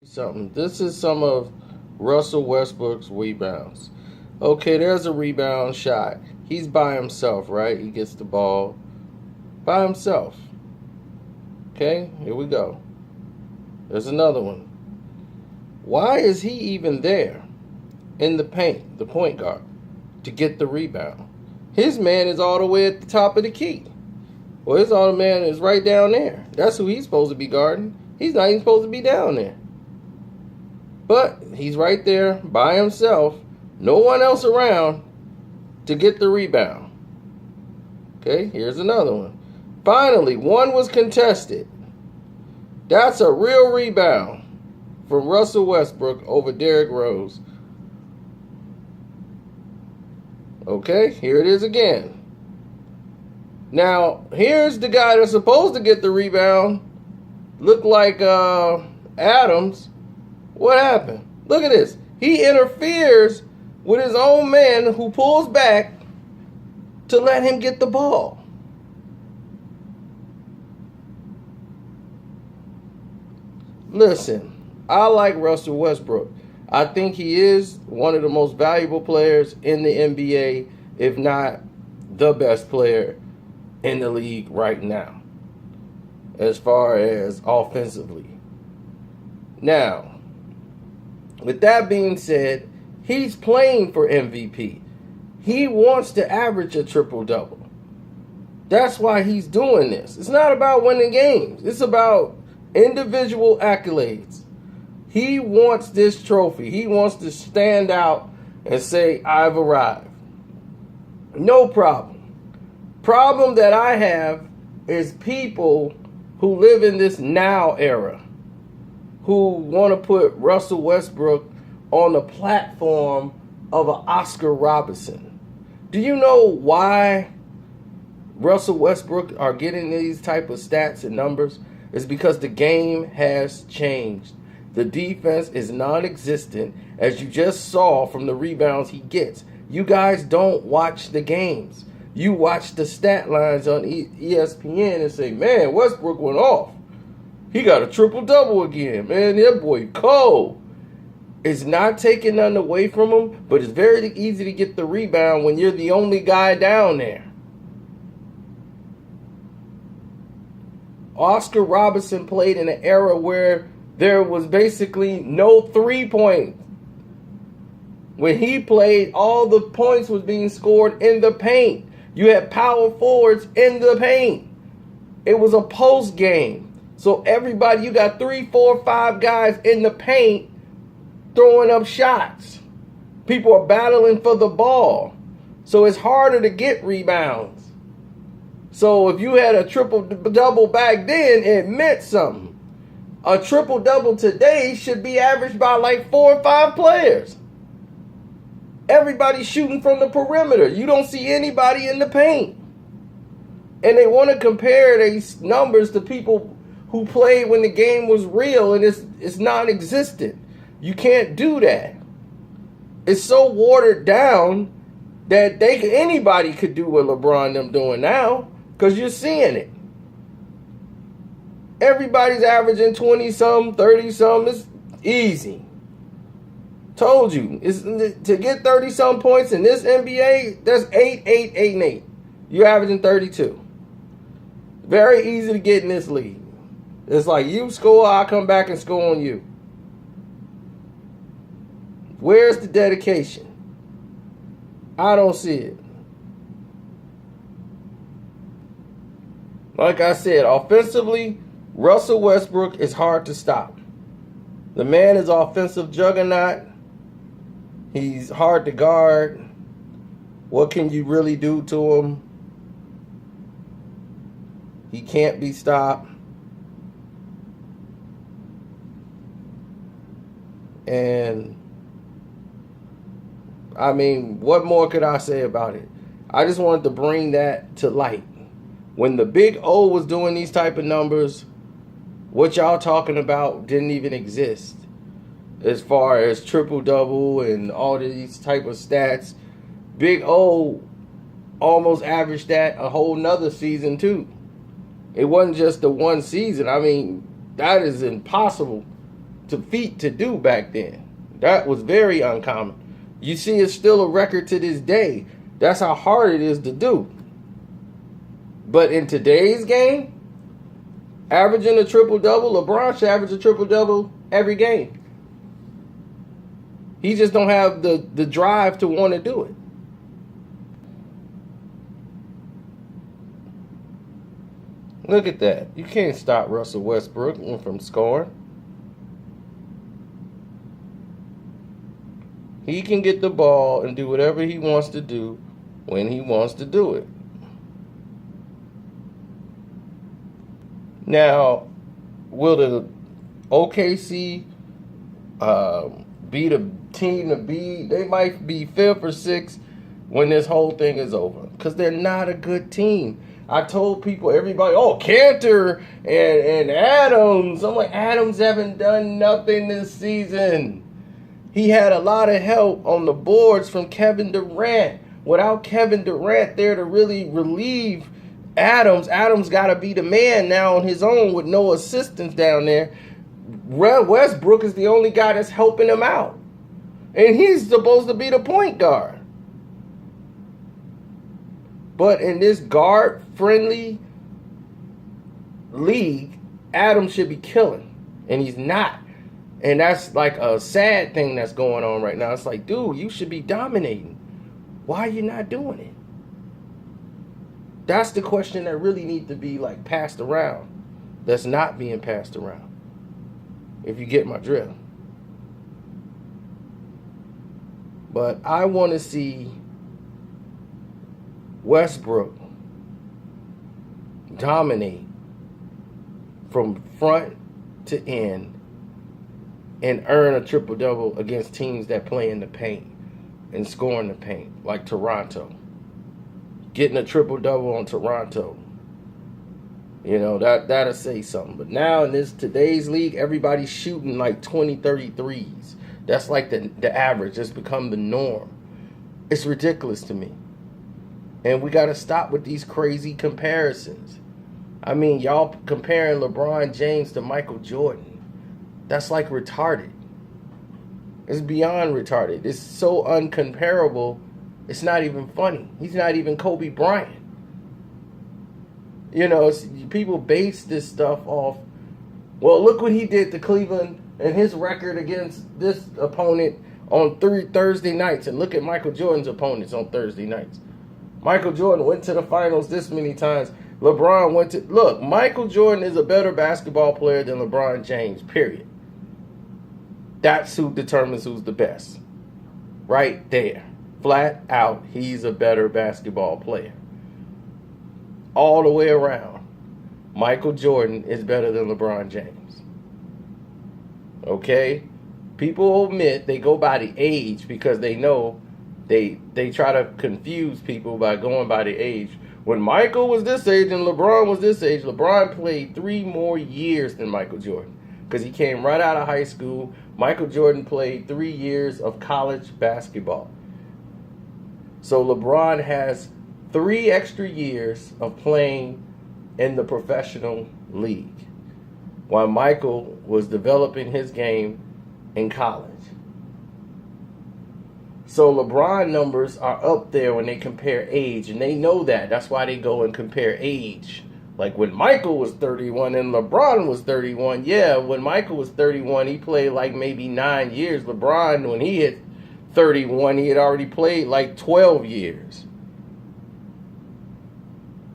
Something. This is some of Russell Westbrook's rebounds. Okay, there's a rebound shot. He's by himself, right? He gets the ball by himself. Okay, here we go. There's another one. Why is he even there in the paint, the point guard, to get the rebound? His man is all the way at the top of the key. Well, his other man is right down there. That's who he's supposed to be guarding. He's not even supposed to be down there. But he's right there by himself, no one else around to get the rebound. Okay, here's another one. Finally, one was contested. That's a real rebound from Russell Westbrook over Derrick Rose. Okay, here it is again. Now, here's the guy that's supposed to get the rebound. Looked like Adams. What happened? Look at this. He interferes with his own man who pulls back to let him get the ball. Listen, I like Russell Westbrook. I think he is one of the most valuable players in the NBA, if not the best player in the league right now, as far as offensively. Now, with that being said, he's playing for MVP. He wants to average a triple-double. That's why he's doing this. It's not about winning games. It's about individual accolades. He wants this trophy. He wants to stand out and say, I've arrived. No problem. Problem that I have is people who live in this now era, who want to put Russell Westbrook on the platform of an Oscar Robertson. Do you know why Russell Westbrook are getting these type of stats and numbers? It's because the game has changed. The defense is non-existent, as you just saw from the rebounds he gets. You guys don't watch the games. You watch the stat lines on ESPN and say, man, Westbrook went off. He got a triple-double again. Man, that boy cold. It's not taking nothing away from him, but it's very easy to get the rebound when you're the only guy down there. Oscar Robertson played in an era where there was basically no three-point. When he played, all the points was being scored in the paint. You had power forwards in the paint. It was a post game. So everybody, you got 3, 4, 5 guys in the paint throwing up shots. People are battling for the ball. So it's harder to get rebounds. So if you had a triple-double back then, it meant something. A triple-double today should be averaged by like 4 or 5 players. Everybody's shooting from the perimeter. You don't see anybody in the paint. And they want to compare these numbers to people who played when the game was real, and it's non-existent. You can't do that. It's so watered down that anybody could do what LeBron and them doing now, because you're seeing it. Everybody's averaging 20-some, 30-some. It's easy. Told you. To get 30-some points in this NBA, that's 8, 8, 8, and 8. You're averaging 32. Very easy to get in this league. It's like you score, I'll come back and score on you. Where's the dedication? I don't see it. Like I said, offensively, Russell Westbrook is hard to stop. The man is offensive juggernaut. He's hard to guard. What can you really do to him? He can't be stopped. And I mean, what more could I say about it? I just wanted to bring that to light. When the Big O was doing these type of numbers, what y'all talking about didn't even exist. As far as triple-double and all these type of stats, Big O almost averaged that a whole nother season too. It wasn't just the one season. I mean, that is impossible feat to do back then. That was very uncommon. You see, it's still a record to this day. That's how hard it is to do. But in today's game, averaging a triple-double, LeBron should average a triple-double every game. He just don't have the drive to want to do it. Look at that. You can't stop Russell Westbrook from scoring. He can get the ball and do whatever he wants to do when he wants to do it. Now, will the OKC be the team to be? They might be 5th or 6th when this whole thing is over, because they're not a good team. I told people, everybody, oh, Cantor and Adams. I'm like, Adams haven't done nothing this season. He had a lot of help on the boards from Kevin Durant. Without Kevin Durant there to really relieve Adams got to be the man now on his own with no assistance down there. Westbrook is the only guy that's helping him out. And he's supposed to be the point guard. But in this guard-friendly league, Adams should be killing. And he's not. And that's like a sad thing that's going on right now. It's like, dude, you should be dominating. Why are you not doing it? That's the question that really needs to be like passed around. That's not being passed around. If you get my drift. But I want to see Westbrook dominate from front to end and earn a triple-double against teams that play in the paint and score in the paint, like Toronto. Getting a triple-double on Toronto. You know, that'll say something. But now in today's league, everybody's shooting like 20, 30 threes. That's like the average. It's become the norm. It's ridiculous to me. And we got to stop with these crazy comparisons. I mean, y'all comparing LeBron James to Michael Jordan. That's like retarded. It's beyond retarded. It's so uncomparable, it's not even funny. He's not even Kobe Bryant. You know, people base this stuff off, well, look what he did to Cleveland and his record against this opponent on Thursday nights. And look at Michael Jordan's opponents on Thursday nights. Michael Jordan went to the finals this many times. LeBron went to... Look, Michael Jordan is a better basketball player than LeBron James, period. That's who determines who's the best. Right there. Flat out, he's a better basketball player. All the way around, Michael Jordan is better than LeBron James. Okay? People admit they go by the age because they know they try to confuse people by going by the age. When Michael was this age and LeBron was this age, LeBron played 3 more years than Michael Jordan because he came right out of high school. Michael Jordan played 3 years of college basketball. So LeBron has 3 extra years of playing in the professional league while Michael was developing his game in college. So LeBron numbers are up there when they compare age, and they know that. That's why they go and compare age. Like when Michael was 31 and LeBron was 31, yeah, when Michael was 31, he played like maybe 9 years. LeBron, when he hit 31, he had already played like 12 years.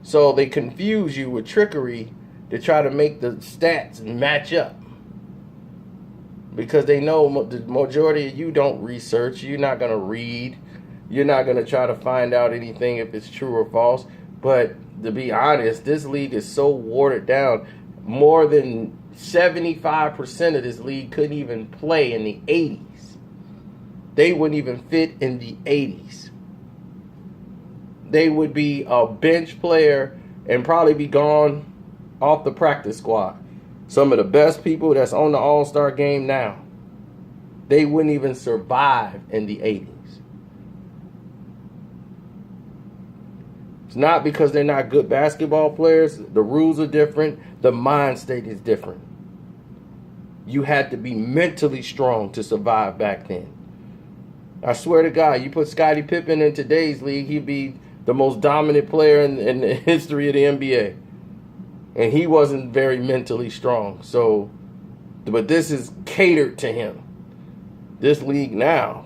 So they confuse you with trickery to try to make the stats match up. Because they know the majority of you don't research. You're not going to read. You're not going to try to find out anything if it's true or false. But to be honest, this league is so watered down. More than 75% of this league couldn't even play in the 80s. They wouldn't even fit in the 80s. They would be a bench player and probably be gone off the practice squad. Some of the best people that's on the All-Star game now, they wouldn't even survive in the 80s. It's not because they're not good basketball players. The rules are different. The mind state is different. you had to be mentally strong to survive back then. I swear to God, you put Scottie Pippen in today's league, he'd be the most dominant player in the history of the NBA. And he wasn't very mentally strong. So, but this is catered to him. This league now,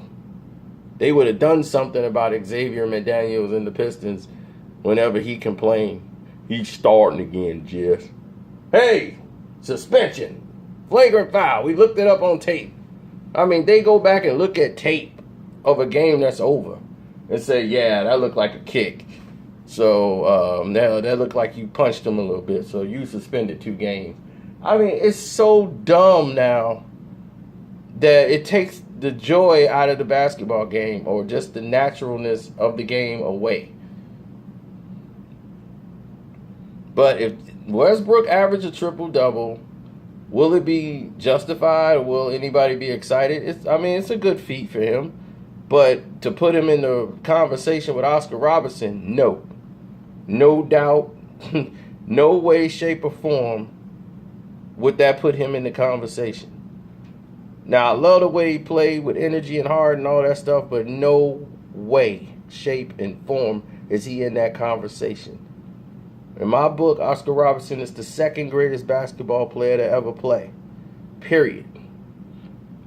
they would have done something about Xavier McDaniels and the Pistons whenever he complained. He's starting again, Jess. Hey, suspension, flagrant foul. We looked it up on tape. I mean, they go back and look at tape of a game that's over and say, yeah, that looked like a kick. So that looked like you punched him a little bit. So you suspended 2 games. I mean, it's so dumb now that it takes the joy out of the basketball game or just the naturalness of the game away. But if Westbrook averaged a triple-double, will it be justified? Will anybody be excited? It's a good feat for him. But to put him in the conversation with Oscar Robertson, no. No doubt, no way, shape, or form would that put him in the conversation. Now, I love the way he played with energy and heart and all that stuff, but no way, shape, and form is he in that conversation. In my book, Oscar Robertson is the 2nd greatest basketball player to ever play. Period.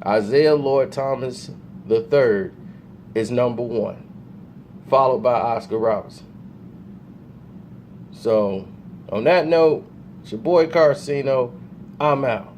Isaiah Lloyd Thomas III is number 1, followed by Oscar Robertson. So, on that note, it's your boy Carcino. I'm out.